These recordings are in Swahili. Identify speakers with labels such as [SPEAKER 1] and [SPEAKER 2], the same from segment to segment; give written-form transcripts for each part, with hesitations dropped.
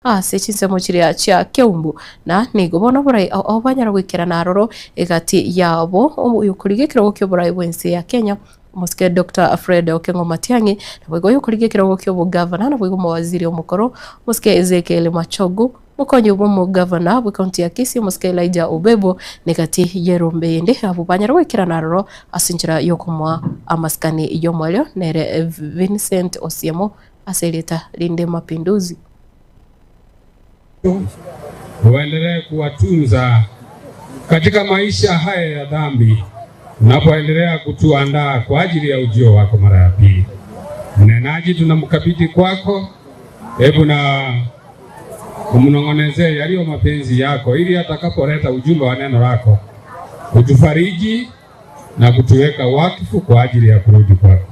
[SPEAKER 1] Sechinse muchiria chia Keumbu na nigobona burai abanyara gwikira naroro egati yabo uyukurigikira gukyo burai bwense ya Kenya Muske Dr. Fred Okengo Matiang'i nabwo yukurigikira gukyo bu governor nabwo mu waziri omukoro Muske Ezekiel Machogu mukonyi mu governor bu county ya Kisii Muske Elijah Obebo negati yerumbende abo banyara gwikira naroro asinjira yokumwa amaskani yomwelyo nere Vincent Osiemo aseleta linde mapinduzi
[SPEAKER 2] Uendelee kuwatunza katika maisha haya ya dhambi, unapoendelea kutuandaa kwa ajili ya ujio wako mara ya pili. Mnenaji tunamkabidhi kwako, hebu na umnong'onezee yaliyo mapenzi yako, ili atakapoleta ujumbe wa neno lako kutufariji na kutuweka wakfu kwa ajili ya kurudi kwako.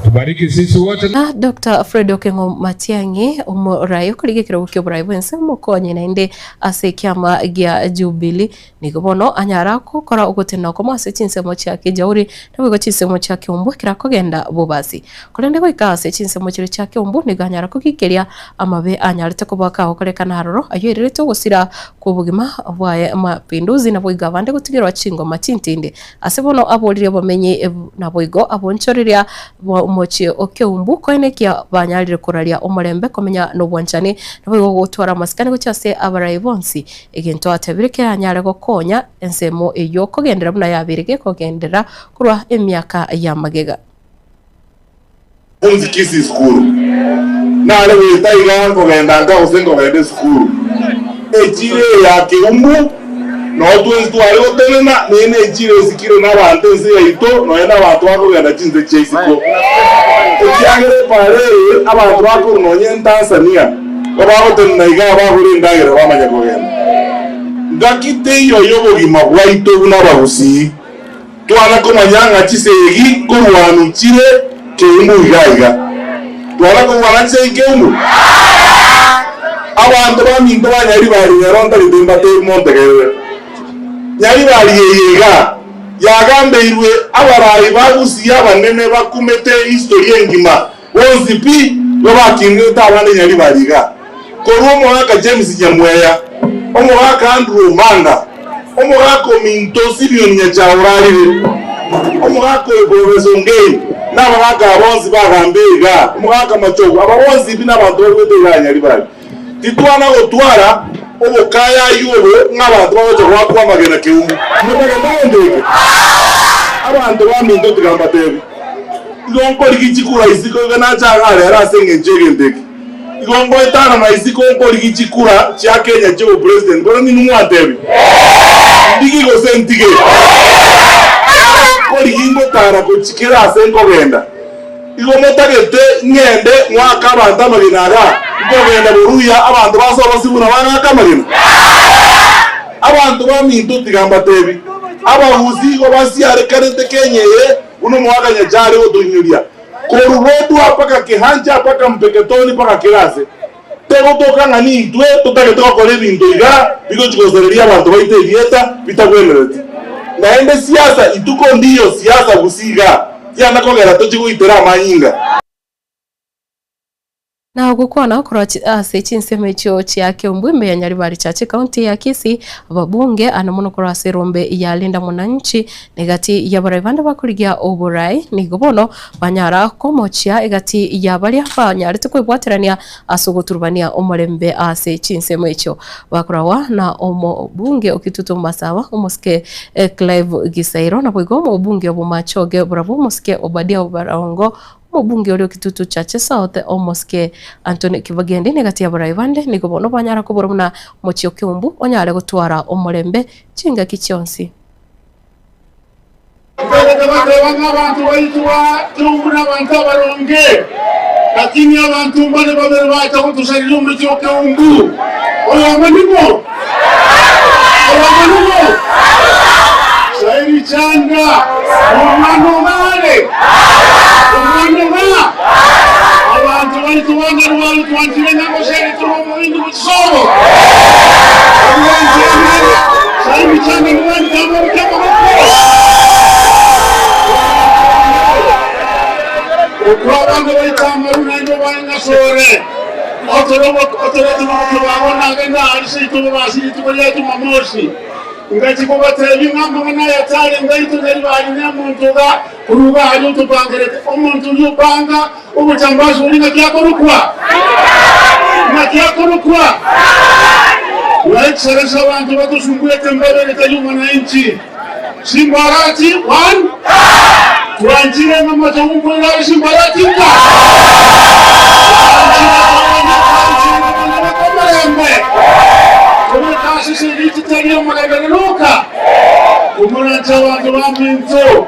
[SPEAKER 2] Tubariki sisi wote.
[SPEAKER 1] Dr. Fred Okengo Matiang'i umurai kurigikira gukyo burai bwense mukonye nainde ase kyama gya Jubilee nigobono anyarako kora ugotena ko mase chinsemo cyake jauri nabwo chinsemo cyake umbu kirako genda bubasi kolende ko ikase chinsemo cyire cyake umbu niganyara ko kikeria amabe anyarite ko bakaho korekana haroro ayo irete gusira kubugima bwaye mapinduzi nabwo igavande gutigirwa cingo macintinde asebono abolire bamenye nabwo abonchoriria mochi Okeumbu koenekia banyalire kuralia omurembe komenya no bwanchani nabo gutwara maskani gucyase abarai bonsi egento atabirike anyare gokonya ensemo eyo kogendera buna yabirige kogendera kurwa emyaka ya magega
[SPEAKER 3] unzi Kisii skuru nale witaiga kogenda nga usengo gende skuru ejire ya Keumbu no twese twari gotenena nene ejire sikire n'abantu nzi yito no yena abantu bakogenda cinze cyisiko cyangere pare abantu bakuronye Tanzania babagotenena iga baguri ndagere bamanya kogenda ngakite yo yobogima bwaito n'abagusi twana komanyanga kisegi kurwanu kire Keumbu igaiga twana komwana Keumbu abantu baminto banyari bari yaronda lidimba te montegere nyari bari yega yagambeirwe abarayi bagusi abanene bakumete historia ngima wonzipi babakinwe tabane nyari bariga korumo aka James Nyamweya omwaka Andrew Manga omwaka Minto Simeon Nyachaurarire omwaka Ebozongei n'abaka abonzi bagambega omwaka Machogo abonzi binabantu bwete nyari bari titwana gotwara obukaya yubo n'abantu baje kwa magena Keumbu mutagandeke abantu baminto tigamba tebe igongo ligikura isiko ganacha era senge njegendeke igongo itana na isiko ngo ligikura cya Kenya cyo president bora ni numwatebe ndigigo sentige ko ligingo tara ko chikira sengo genda igomotagete ngende mwaka abantu amaginaga ngogenda buruya abantu basoba sibuna banga marina abantu baminto tigamba tebi abahuzi go basiare karete kenyeye uno mwaka nyajare odunyuria korubodu apaka kihanja apaka mpeketoni paka kirase tego toka ngani itwe tutagetoka kole bintu iga bigo chikozereria abantu baite dieta bitagwenerete naende siasa ituko ndiyo siasa gusiga yana kogera tochiguitera amanyinga
[SPEAKER 1] na gukwana kora sechinse cyo cya Keumbu imbe nyari bari cyache county ya Kisii ababunge anamuno kora serombe ya linda munanchi negati ya barabanda bakurigia oburai nigobono banyara komochia egati ya bari afanya rite kwibwaterania asuguturbania omurembe sechinse cyo bakorawa na omubunge okitutu masaba umuske Clive Gisairo na bwigomo obunge obumachoge bravo muske Obadia Obarongo mubunge uri kitutu chache South omoske Anthony Kibagende negati ya baraivande nigobono banyara ko boromuna mochi Keumbu onyare gutwara omurembe cinga kicyonsi
[SPEAKER 4] abantu bayitwa tumbura abantu baronge lakini abantu mbale babere bacha kutusharira umuchi Keumbu oyo manimo shairi changa umano male abantu bayitwanga rwalo twantire nabo shairi tumo indi mutsoro shairi changa rwalo tambo kama ukwa bango bayitamba runando banga sore otoroboona agenda alisito basiri tukolia Jumamosi ngati ko batebi ngamba na yatale ngaito nari balinya muntu ga kuruga hali tupangere omuntu yupanga ubutambazo ulinga kyakorukwa Waikseresa wantu watusumbuye tembele tayuma na inchi Simbarati 1 tuanjire mama tamungu ila Simbarati nga kumekasi siviti tariyo magagaluka kumuranja wantu waminto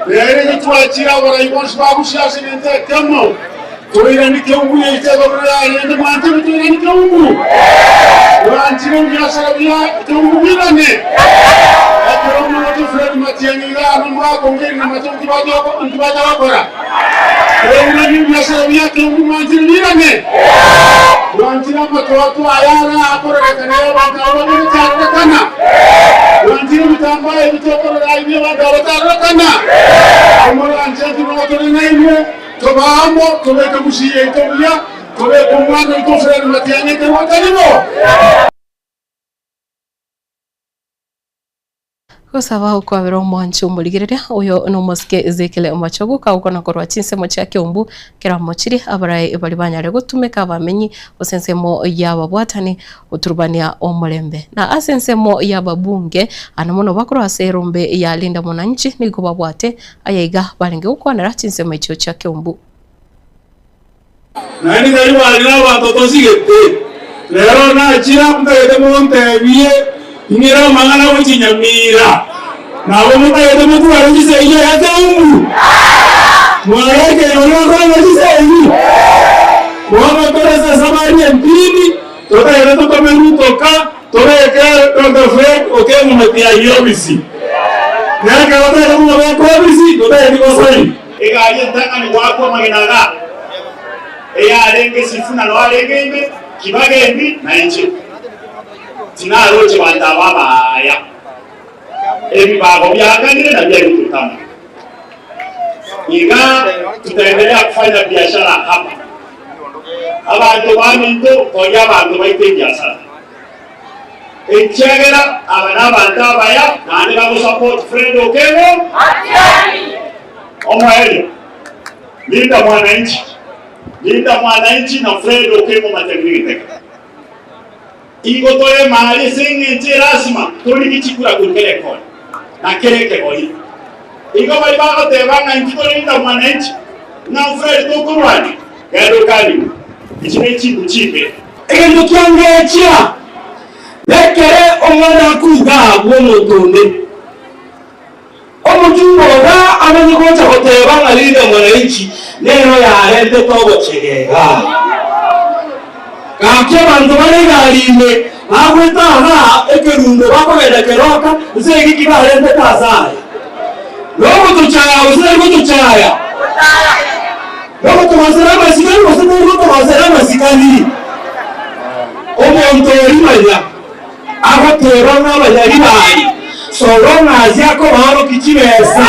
[SPEAKER 4] Lere tuachira waraibonsi babu siasi nente kamo Tuira ni kiungu itego braya ni mwantu tuira ni kiungu Wanchiro biashara kiungu birane Akoro mwana Fred Matiangila anamwa ngeri na matongi bajo bakora Tuira ni biashara kiungu mwanchiro birane Wanchiro matoto ayara akora kanaya bakaro ni tarakana Wanchiro mitamba ibitoko raibi bakaro tarakana Amora anchiro matoto naimwe Tobamo, tobeka mushiye itobya, tobeka umwana utofera Matiangila tewakalimo.
[SPEAKER 1] Gusaba kwabera omwanchi omurigereria uyo no mosike Ezekiel Omachogu kaukona korwa chinsemo cha Kiumbu kiramo chiri abarai bali banyare gutumeka bamenyi osensemo yababwatani uturubania omulembe na asensemo yababunge anamono bakuru aserumbe ya linda mwananchi niko babwate ayaiga balenge ukwanira chinsemo icho cha Kiumbu
[SPEAKER 4] Nani kali walina watoto sigete lero na chira mutagete montebiye Ngira mangana wichinyamira nawe mutagete mutu warujise iyo ya Kiumbu mwareke yonoko warujise iyo mwana toresa samari empini totagete totomerutoka toreke totofred oke mumetia yobisi Naka watagete kumabea kobisi totagete kosoi Ega ayentanga ni wakwa maginaga Eya alenge sifuna no alenge ime kibagembi na inchi Tinaroche wandababaya Ebibago byaganire na bya bitutama Iga tutaendelea kufanya biashara hapa Abantu baminto koya abantu baite biashara Ekyagera abana bandabaya nani babo support friend okego Omweli Linda mwananchi na friend okego Matiangila Igotore mahali singi rasima tuli kichikura kurikele koni na kereke koni Igo bali bako tebanga nkitore Linda mwananchi na ufredi tukurwani gado kali ichine chiku chipe Ego kiangechia Lekere omwana kuga mwomotonde Omutumboga amanyikocha kotebanga Linda mwananchi neno ya hende togo chegega Kakye bantu balegalime agwetaga ekerundo bakobera keroka usegi kibalende kazaya Lobo tuchaya Lobo tuwazera masikani wasema masikani Omuntu olimanya agotera n'abanyari bali Solonga aziako baro kichibesa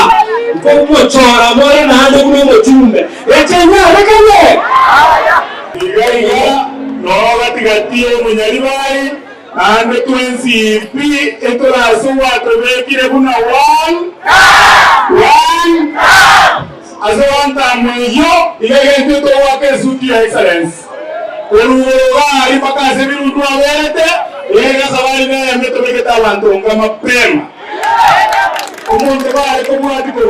[SPEAKER 4] Nko mochora more nande kuno mochumbe Echenya rekanye Igaiga no batigatiye munyaribari ande twensipi etolaso watobekire kuna 1 azawanta mweyo igagente to wake suti ya excellence Uruwa alipakaze birudu abete yega sabali na metobeketa abantu ngama prema Umuntu bari ko mwati ko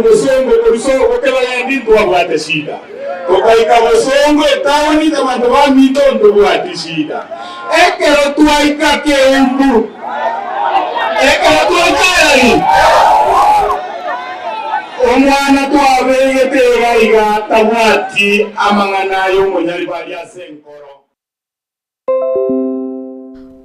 [SPEAKER 4] musongo kokela yandintu wabwate shida Kokaika musongo etawani tamanto wa mitondo bwate shida Ekero tuaika Kiumbu Ekero tuaika Omwana tuabegete baiga tabwati amanganayo munyaribali asenkoro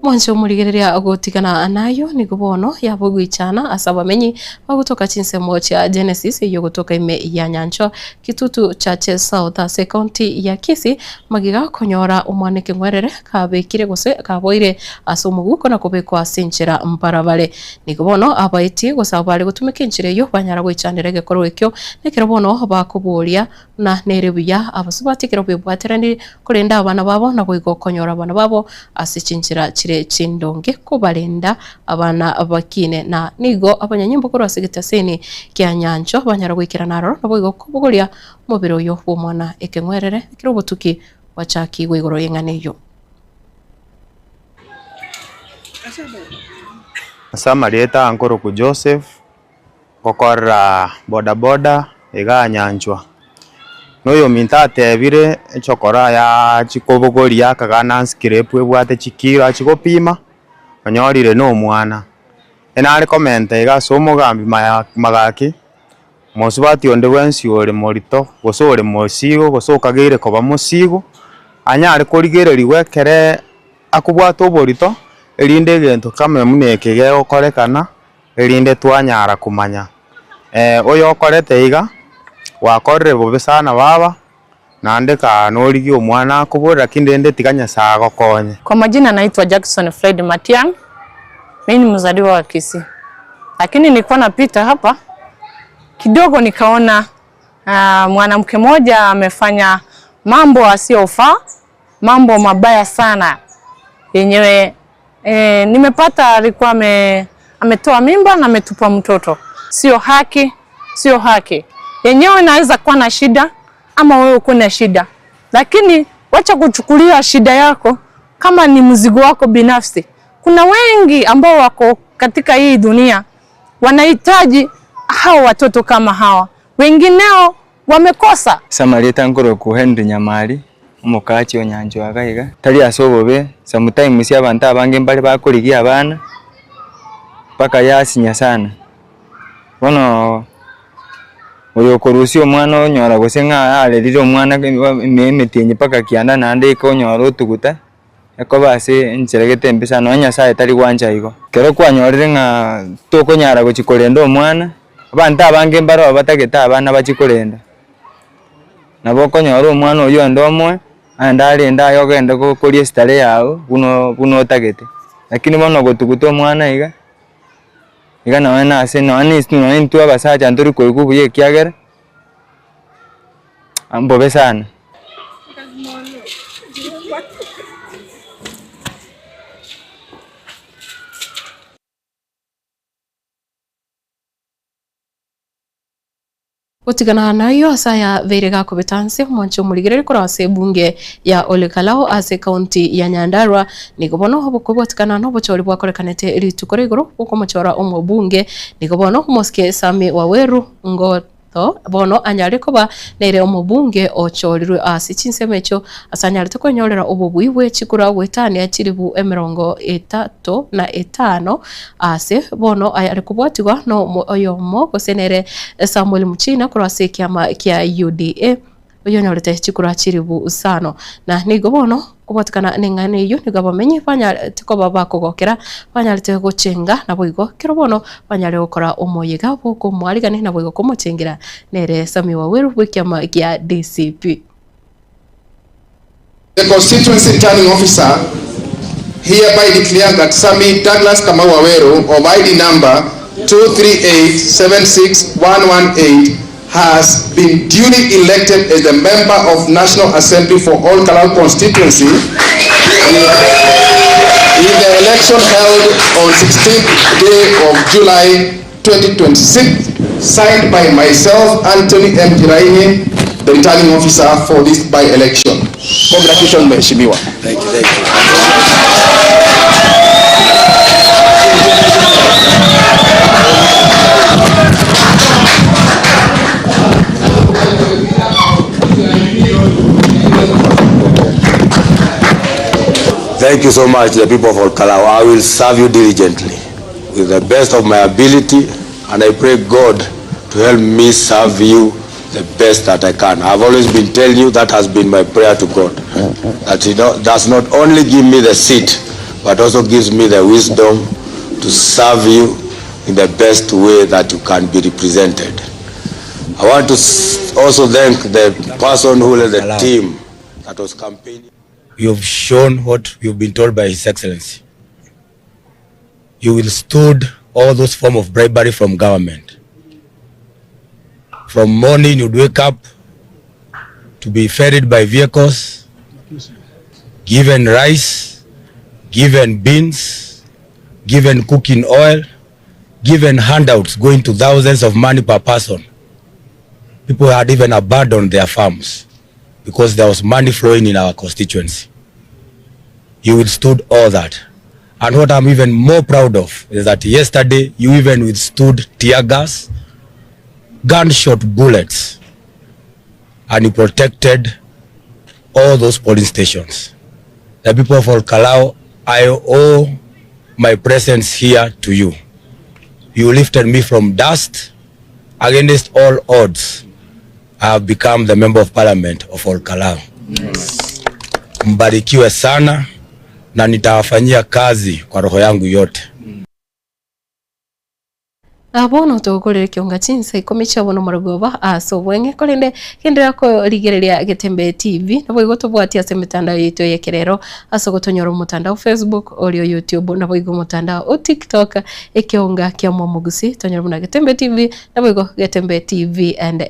[SPEAKER 1] mwanzo murigereria gutigana nayo ni gubono ya bugwichana asabamenyi bagutoka chinsemo cha Genesis iyo gutoka ime ya Nyancho Kitutu Chache South Ase County ya Kisii magiga konyora umwanike ngwerere kabekire gose kaboire asumuguko na kubekwa sinchira mparabale ni gubono abaiti gusabale gutumika inchire yo banyara gwichanire gekoro ekyo nekero bono bakuburia na nerebuya abasubatikiro bwebwaterani kurenda abana babo na bwigo konyora abana babo asichinchira chire chindonge kubalenda abana bakine na nigo abanyanyimbo koro asigitaseni kya Nyancho banyara gwikira naro na bwigo kubuguria mubiro yo bomwana ekengwerere kiro butuki wachaki gwigoro yenganeyo
[SPEAKER 5] Samarieta ankoro ku Joseph kokora boda ega Nyanchwa noyo minta tebire chokora ya chikobogoria kagana nskirepwe bwate chikira chikopima onyorire no mwana enari komenta ega somo gambi magaki mosubati onde wensi ore morito gosore mosigo gosokagire koba mosigo anyari korigereriwe kere akubwato borito erinde gento kame muneke ge okorekana erinde twanyara kumanya oyo okorete iga wakorre bobe sana baba naandika norigi omwana kubura kindende tiganya sago konye.
[SPEAKER 6] Kwa majina naitwa Jackson Floyd Matiang. Mimi ni mzaliwa wa Kisii. Lakini nilikuwa napita hapa kidogo nikaona mwanamke mmoja amefanya mambo asiyofaa, mambo mabaya sana. Yenyewe nimepata alikuwa ametoa mimba na ametupa mtoto. Sio haki, sio haki. Yenyewe naweza kuwa na shida ama wewe uko na shida. Lakini wacha kuchukulia shida yako kama ni mzigo wako binafsi. Kuna wengi ambao wako katika hii dunia wanahitaji hao watoto kama hawa. Wengineo wamekosa.
[SPEAKER 7] Samarieta nkoro ku Henry Nyamari umukachi onyanjo agaiga tari asobobe sometimes abantu abange mbali bakorigia abana paka yasinya sana bono uyo korusi omwana onyora gosenga alerire omwana emetenye paka kianda nande ko nyora otuguta eko base ncheregete mbisa nonya sae tari gwanja igo kero kwanyorire nga tokonyara gochikorenda omwana abantu abange mbaro batageta abana bachikorenda nabo konyora omwana oyo ndomwe andale ndayo ogenda kokoria stare yao buno otagete lakini bono gotuguta omwana iga nawe nase no ntu abasacha nturi koikubuye kiagera ambobe sana.
[SPEAKER 1] Utigana nayo asaya verega kubetanse mwancho muligere kora ase bunge ya Olekalao ase county ya Nyandarua nigobono hobuko tigana no bochori bwakorekanete ritukore igoro uko mochora omo bunge nigobono moske Sami Waweru ngoto bono anyare koba nere omo bunge ochorirwe ase chinsemecho asanyare tukonyorera obubwiwe chikura wetani achiribu emerongo 35 ase bono ayare kubwatigwa no oyomo kosenere Samuel Muchina kurase kiama kia UDA oyo nyorete chikura chiribu usano na nigo bono kubatikana nengane iyo nigabamenye banya tikoba bakogokera banyarite gochenga na boigo kero bono banyare gukora omoyega boko mwarigane na boigo komochengera nere Sami Waweru bw'ikiama kia DCP.
[SPEAKER 8] The constituency returning officer hereby declares that Sami Douglas Kamau Waweru of ID number 238-76118 has been duly elected as the member of National Assembly for Olkalau constituency in the election held on 16th day of July 2026, signed by myself, Anthony M. Tiraini, the returning officer for this by-election. Congratulations, Mheshimiwa. Thank you.
[SPEAKER 9] Thank you so much, the people of Olkalau. I will serve you diligently with the best of my ability, and I pray God to help me serve you the best that I can. I've always been telling you that has been my prayer to God, that He does not only give me the seat, but also gives me the wisdom to serve you in the best way that you can be represented. I want to also thank the person who led the team that was campaigning.
[SPEAKER 10] You have shown what you've been told by His Excellency. You withstood all those forms of bribery from government. From morning you'd wake up to be ferried by vehicles, given rice, given beans, given cooking oil, given handouts going to thousands of money per person. People had even abandoned their farms because there was money flowing in our constituency. You withstood all that. And what I'm even more proud of is that yesterday you even withstood tear gas, gunshot bullets, and you protected all those polling stations. The people of Olkalau, I owe my presence here to you. You lifted me from dust. Against all odds, I have become the member of parliament of Olkalau. Mbarikiwe sana na nitawafanyia kazi kwa roho yangu yote.
[SPEAKER 1] Abono tugukorera kionga chinsa ikomecha bono marugoba asobwenge kolende kendera ko ligereria Getembe TV nabo igotobwatia se mitandao yetu yekerero asogotonyora mutandao Facebook olio YouTube nabo igo mutandao TikTok ekionga kya Mwamugusi tonyora buna Getembe TV nabo igo Getembe TV and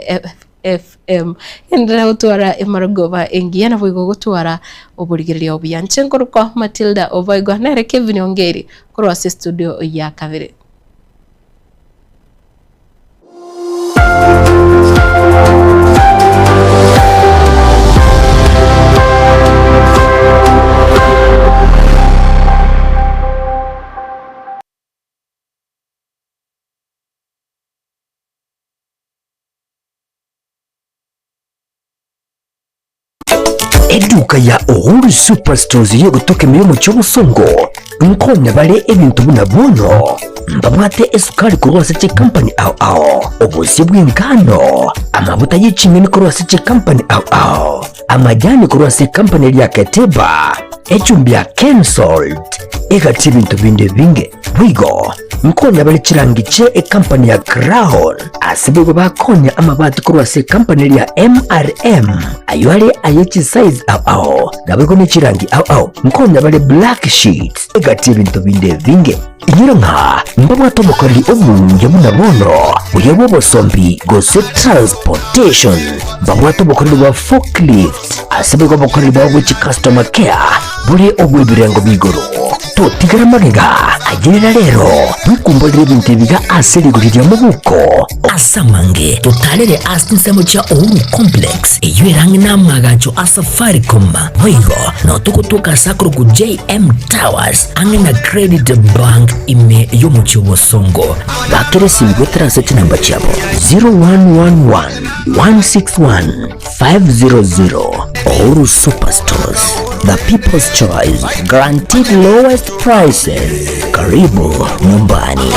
[SPEAKER 1] FM endera utwara emarugoba engia nabo igo gutwara oburigereria obiyanche nkoruko Matilda Ovaigo na Kevin Ongeri korwa studio ya Kavere.
[SPEAKER 11] Eduka ya Uhuru Superstores yo gutoke miyomo cy'obusongo nkonya bale ebintu bunabono mbabwate esukari kurwasa che company ao obusi bw'ingano amavuta y'ikimini kurwasa che company ao amajani kurwasa company lya Keteba echumbi ya Kensalt egati bintu binde binge bwigo nkonya bale chirangi che company ya Crown asibigo bakonya amabati kurwasa company lya MRM aywale ayechi size ao nabego ne chirangi ao nkonya bale black sheets egati bintu binde binge inyiranga mbabwa tomokali omunge munabono uyebo bosombi gose transportation mbabwa tomokali wa forklift asibigo bokali ba which customer care buri obwibirengo bigoro to tigara magega agirira rero bikumbolire bintu biga aseli gurira mubuko asamange totalere astisemo cha Uhuru complex eyirangi namagacho asafaricom hoigo no tukutuka sakro ku JM Towers angina credit bank ime yomucho bosongo bakere simbo transact number chabo 0111 161 500 Uhuru Superstores, the people's choice, guaranteed lowest prices. Karibu nyumbani.